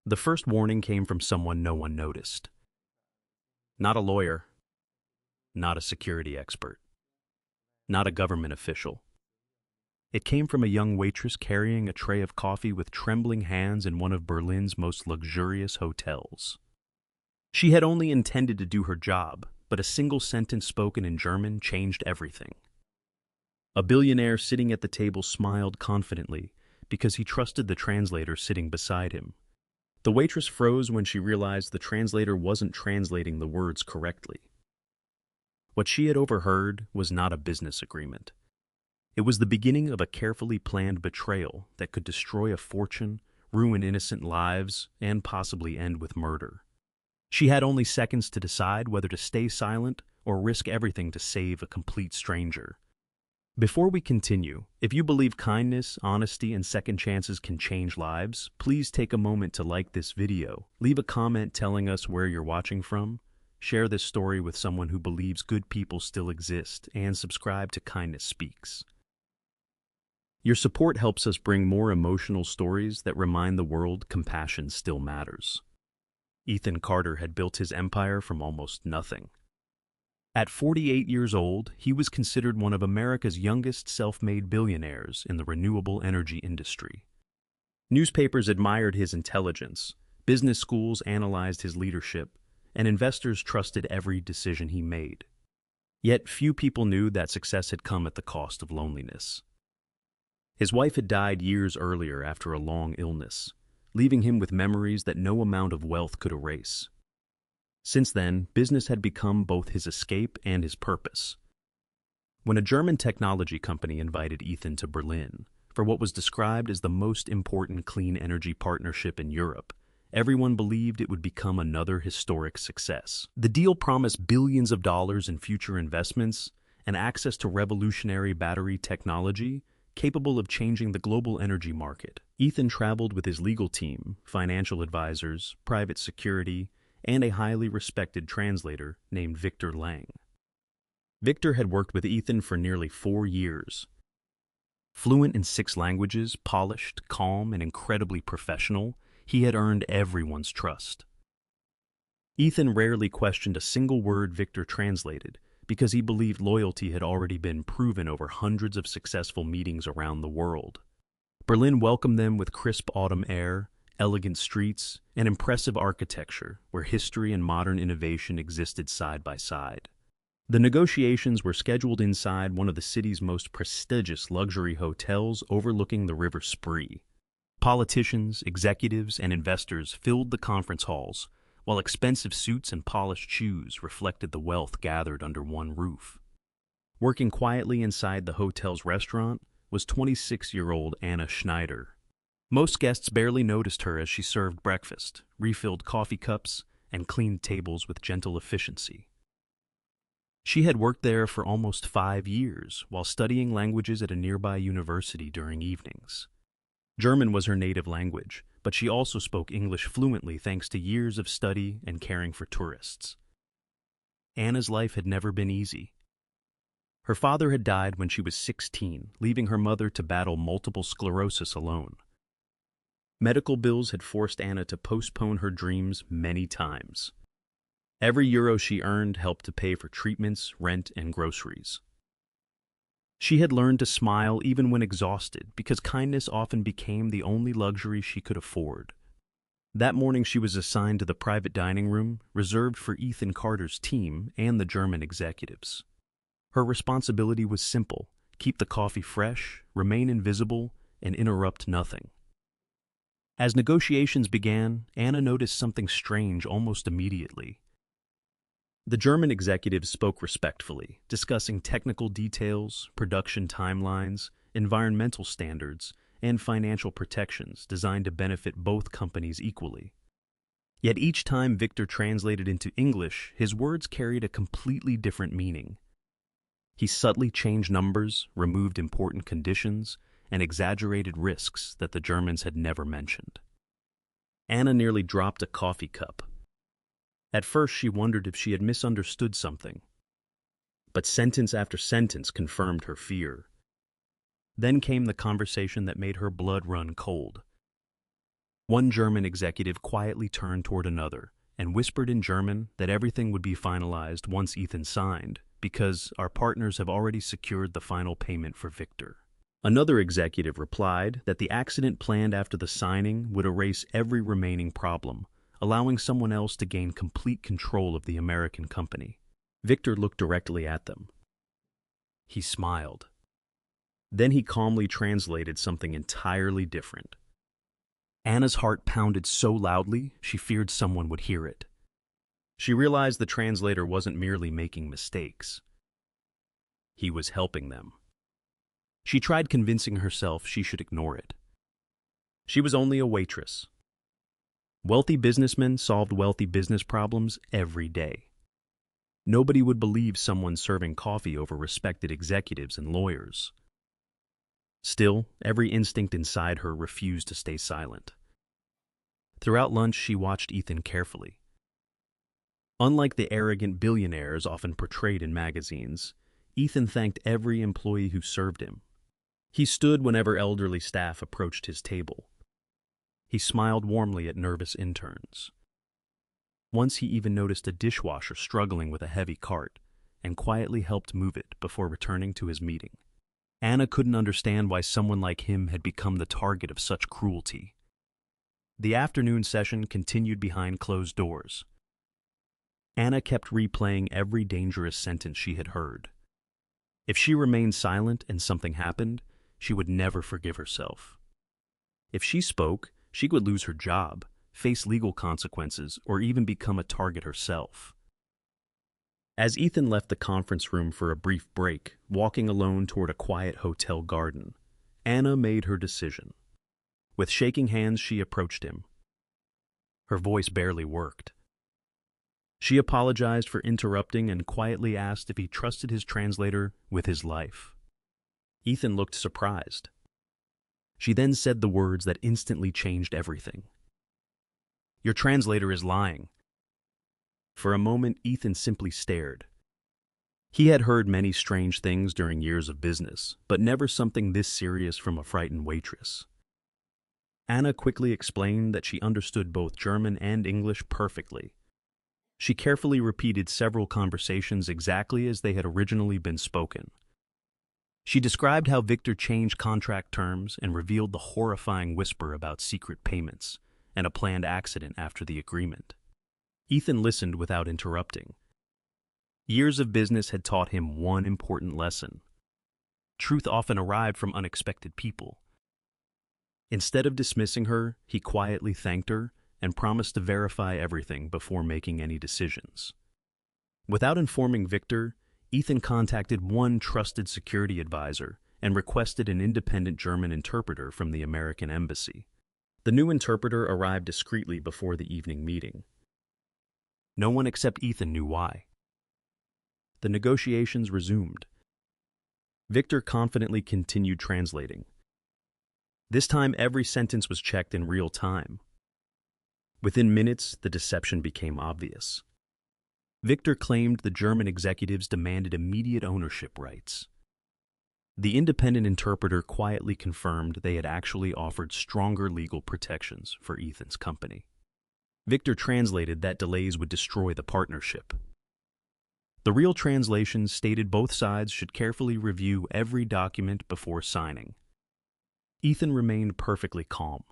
The first warning came from someone no one noticed. Not a lawyer, not a security expert, not a government official. It came from a young waitress carrying a tray of coffee with trembling hands in one of Berlin's most luxurious hotels. She had only intended to do her job, but a single sentence spoken in German changed everything. A billionaire sitting at the table smiled confidently because he trusted the translator sitting beside him. The waitress froze when she realized the translator wasn't translating the words correctly. What she had overheard was not a business agreement. It was the beginning of a carefully planned betrayal that could destroy a fortune, ruin innocent lives, and possibly end with murder. She had only seconds to decide whether to stay silent or risk everything to save a complete stranger. Before we continue, if you believe kindness, honesty, and second chances can change lives, please take a moment to like this video, leave a comment telling us where you're watching from, share this story with someone who believes good people still exist, and subscribe to Kindness Speaks. Your support helps us bring more emotional stories that remind the world compassion still matters. Ethan Carter had built his empire from almost nothing. At 48 years old, he was considered one of America's youngest self-made billionaires in the renewable energy industry. Newspapers admired his intelligence, business schools analyzed his leadership, and investors trusted every decision he made. Yet few people knew that success had come at the cost of loneliness. His wife had died years earlier after a long illness, leaving him with memories that no amount of wealth could erase. Since then, business had become both his escape and his purpose. When a German technology company invited Ethan to Berlin for what was described as the most important clean energy partnership in Europe, everyone believed it would become another historic success. The deal promised billions of dollars in future investments and access to revolutionary battery technology capable of changing the global energy market. Ethan traveled with his legal team, financial advisors, private security, and a highly respected translator named Victor Lang. Victor had worked with Ethan for nearly 4 years. Fluent in 6 languages, polished, calm, and incredibly professional, he had earned everyone's trust. Ethan rarely questioned a single word Victor translated because he believed loyalty had already been proven over hundreds of successful meetings around the world. Berlin welcomed them with crisp autumn air, elegant streets, and impressive architecture where history and modern innovation existed side by side. The negotiations were scheduled inside one of the city's most prestigious luxury hotels overlooking the River Spree. Politicians, executives, and investors filled the conference halls, while expensive suits and polished shoes reflected the wealth gathered under one roof. Working quietly inside the hotel's restaurant was 26-year-old Anna Schneider. Most guests barely noticed her as she served breakfast, refilled coffee cups, and cleaned tables with gentle efficiency. She had worked there for almost 5 years while studying languages at a nearby university during evenings. German was her native language, but she also spoke English fluently thanks to years of study and caring for tourists. Anna's life had never been easy. Her father had died when she was 16, leaving her mother to battle multiple sclerosis alone. Medical bills had forced Anna to postpone her dreams many times. Every euro she earned helped to pay for treatments, rent, and groceries. She had learned to smile even when exhausted because kindness often became the only luxury she could afford. That morning she was assigned to the private dining room reserved for Ethan Carter's team and the German executives. Her responsibility was simple: keep the coffee fresh, remain invisible, and interrupt nothing. As negotiations began, Anna noticed something strange almost immediately. The German executives spoke respectfully, discussing technical details, production timelines, environmental standards, and financial protections designed to benefit both companies equally. Yet each time Victor translated into English, his words carried a completely different meaning. He subtly changed numbers, removed important conditions, and exaggerated risks that the Germans had never mentioned. Anna nearly dropped a coffee cup. At first she wondered if she had misunderstood something, but sentence after sentence confirmed her fear. Then came the conversation that made her blood run cold. One German executive quietly turned toward another and whispered in German that everything would be finalized once Ethan signed, because our partners have already secured the final payment for Victor. Another executive replied that the accident planned after the signing would erase every remaining problem, allowing someone else to gain complete control of the American company. Victor looked directly at them. He smiled. Then he calmly translated something entirely different. Anna's heart pounded so loudly she feared someone would hear it. She realized the translator wasn't merely making mistakes. He was helping them. She tried convincing herself she should ignore it. She was only a waitress. Wealthy businessmen solved wealthy business problems every day. Nobody would believe someone serving coffee over respected executives and lawyers. Still, every instinct inside her refused to stay silent. Throughout lunch, she watched Ethan carefully. Unlike the arrogant billionaires often portrayed in magazines, Ethan thanked every employee who served him. He stood whenever elderly staff approached his table. He smiled warmly at nervous interns. Once he even noticed a dishwasher struggling with a heavy cart and quietly helped move it before returning to his meeting. Anna couldn't understand why someone like him had become the target of such cruelty. The afternoon session continued behind closed doors. Anna kept replaying every dangerous sentence she had heard. If she remained silent and something happened, she would never forgive herself. If she spoke, she would lose her job, face legal consequences, or even become a target herself. As Ethan left the conference room for a brief break, walking alone toward a quiet hotel garden, Anna made her decision. With shaking hands, she approached him. Her voice barely worked. She apologized for interrupting and quietly asked if he trusted his translator with his life. Ethan looked surprised. She then said the words that instantly changed everything. "Your translator is lying." For a moment, Ethan simply stared. He had heard many strange things during years of business, but never something this serious from a frightened waitress. Anna quickly explained that she understood both German and English perfectly. She carefully repeated several conversations exactly as they had originally been spoken. She described how Victor changed contract terms and revealed the horrifying whisper about secret payments and a planned accident after the agreement. Ethan listened without interrupting. Years of business had taught him one important lesson. Truth often arrived from unexpected people. Instead of dismissing her, he quietly thanked her and promised to verify everything before making any decisions. Without informing Victor, Ethan contacted one trusted security advisor and requested an independent German interpreter from the American embassy. The new interpreter arrived discreetly before the evening meeting. No one except Ethan knew why. The negotiations resumed. Victor confidently continued translating. This time, every sentence was checked in real time. Within minutes, the deception became obvious. Victor claimed the German executives demanded immediate ownership rights. The independent interpreter quietly confirmed they had actually offered stronger legal protections for Ethan's company. Victor translated that delays would destroy the partnership. The real translation stated both sides should carefully review every document before signing. Ethan remained perfectly calm.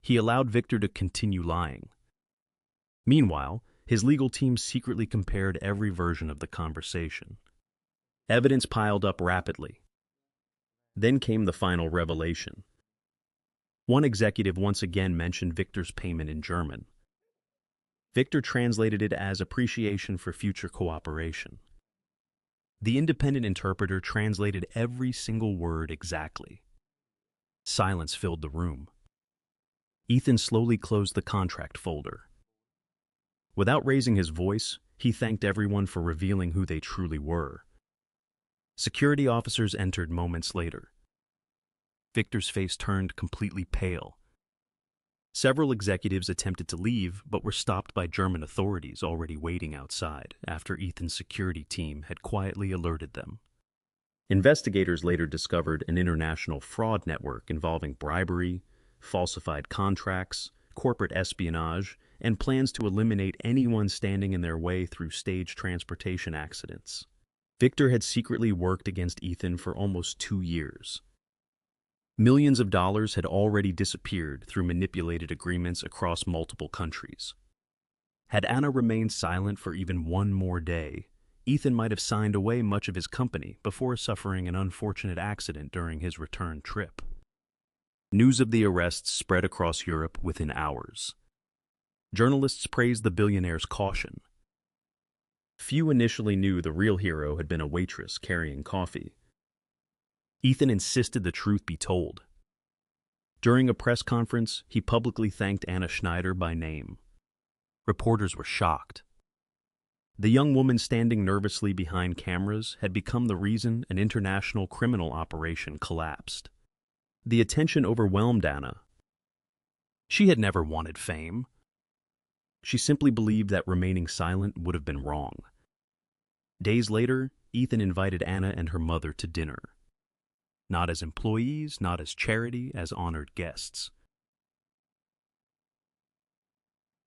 He allowed Victor to continue lying. Meanwhile, his legal team secretly compared every version of the conversation. Evidence piled up rapidly. Then came the final revelation. One executive once again mentioned Victor's payment in German. Victor translated it as appreciation for future cooperation. The independent interpreter translated every single word exactly. Silence filled the room. Ethan slowly closed the contract folder. Without raising his voice, he thanked everyone for revealing who they truly were. Security officers entered moments later. Victor's face turned completely pale. Several executives attempted to leave, but were stopped by German authorities already waiting outside after Ethan's security team had quietly alerted them. Investigators later discovered an international fraud network involving bribery, falsified contracts, corporate espionage, and plans to eliminate anyone standing in their way through stage transportation accidents. Victor had secretly worked against Ethan for almost 2 years. Millions of dollars had already disappeared through manipulated agreements across multiple countries. Had Anna remained silent for even one more day, Ethan might have signed away much of his company before suffering an unfortunate accident during his return trip. News of the arrests spread across Europe within hours. Journalists praised the billionaire's caution. Few initially knew the real hero had been a waitress carrying coffee. Ethan insisted the truth be told. During a press conference, he publicly thanked Anna Schneider by name. Reporters were shocked. The young woman standing nervously behind cameras had become the reason an international criminal operation collapsed. The attention overwhelmed Anna. She had never wanted fame. She simply believed that remaining silent would have been wrong. Days later, Ethan invited Anna and her mother to dinner. Not as employees, not as charity, as honored guests.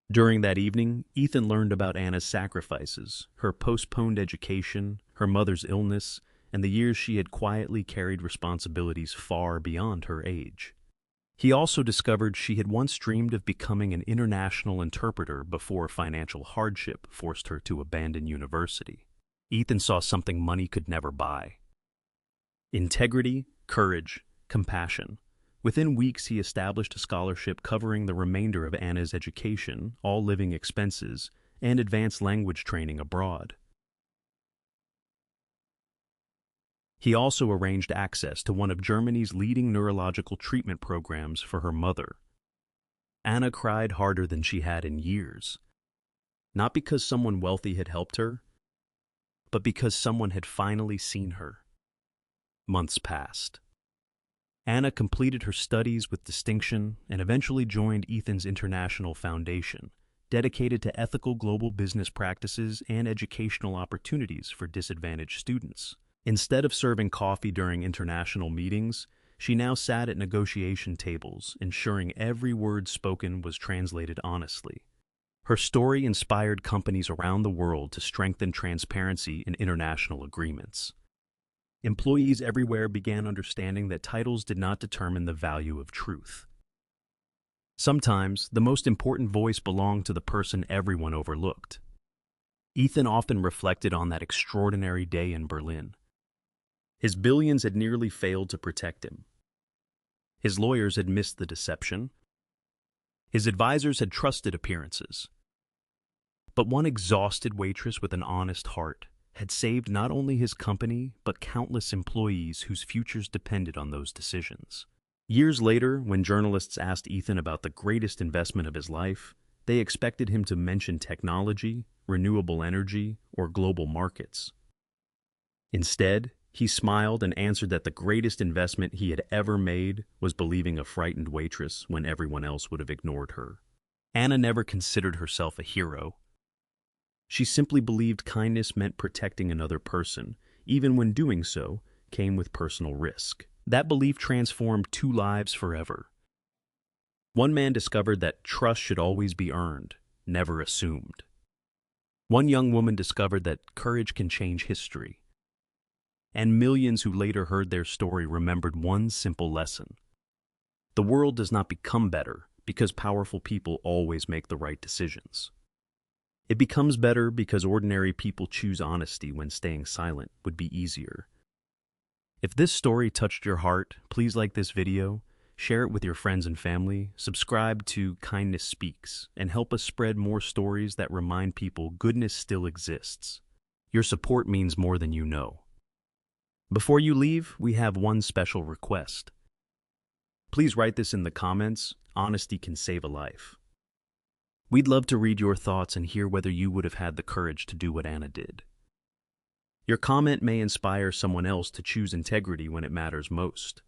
During that evening, Ethan learned about Anna's sacrifices, her postponed education, her mother's illness, and the years she had quietly carried responsibilities far beyond her age. He also discovered she had once dreamed of becoming an international interpreter before financial hardship forced her to abandon university. Ethan saw something money could never buy: integrity, courage, compassion. Within weeks, he established a scholarship covering the remainder of Anna's education, all living expenses, and advanced language training abroad. He also arranged access to one of Germany's leading neurological treatment programs for her mother. Anna cried harder than she had in years, not because someone wealthy had helped her, but because someone had finally seen her. Months passed. Anna completed her studies with distinction and eventually joined Ethan's International Foundation, dedicated to ethical global business practices and educational opportunities for disadvantaged students. Instead of serving coffee during international meetings, she now sat at negotiation tables, ensuring every word spoken was translated honestly. Her story inspired companies around the world to strengthen transparency in international agreements. Employees everywhere began understanding that titles did not determine the value of truth. Sometimes, the most important voice belonged to the person everyone overlooked. Ethan often reflected on that extraordinary day in Berlin. His billions had nearly failed to protect him. His lawyers had missed the deception. His advisors had trusted appearances. But one exhausted waitress with an honest heart had saved not only his company, but countless employees whose futures depended on those decisions. Years later, when journalists asked Ethan about the greatest investment of his life, they expected him to mention technology, renewable energy, or global markets. Instead, he smiled and answered that the greatest investment he had ever made was believing a frightened waitress when everyone else would have ignored her. Anna never considered herself a hero. She simply believed kindness meant protecting another person, even when doing so came with personal risk. That belief transformed 2 lives forever. One man discovered that trust should always be earned, never assumed. One young woman discovered that courage can change history. And millions who later heard their story remembered one simple lesson: the world does not become better because powerful people always make the right decisions. It becomes better because ordinary people choose honesty when staying silent would be easier. If this story touched your heart, please like this video, share it with your friends and family, subscribe to Kindness Speaks, and help us spread more stories that remind people goodness still exists. Your support means more than you know. Before you leave, we have one special request. Please write this in the comments: honesty can save a life. We'd love to read your thoughts and hear whether you would have had the courage to do what Anna did. Your comment may inspire someone else to choose integrity when it matters most.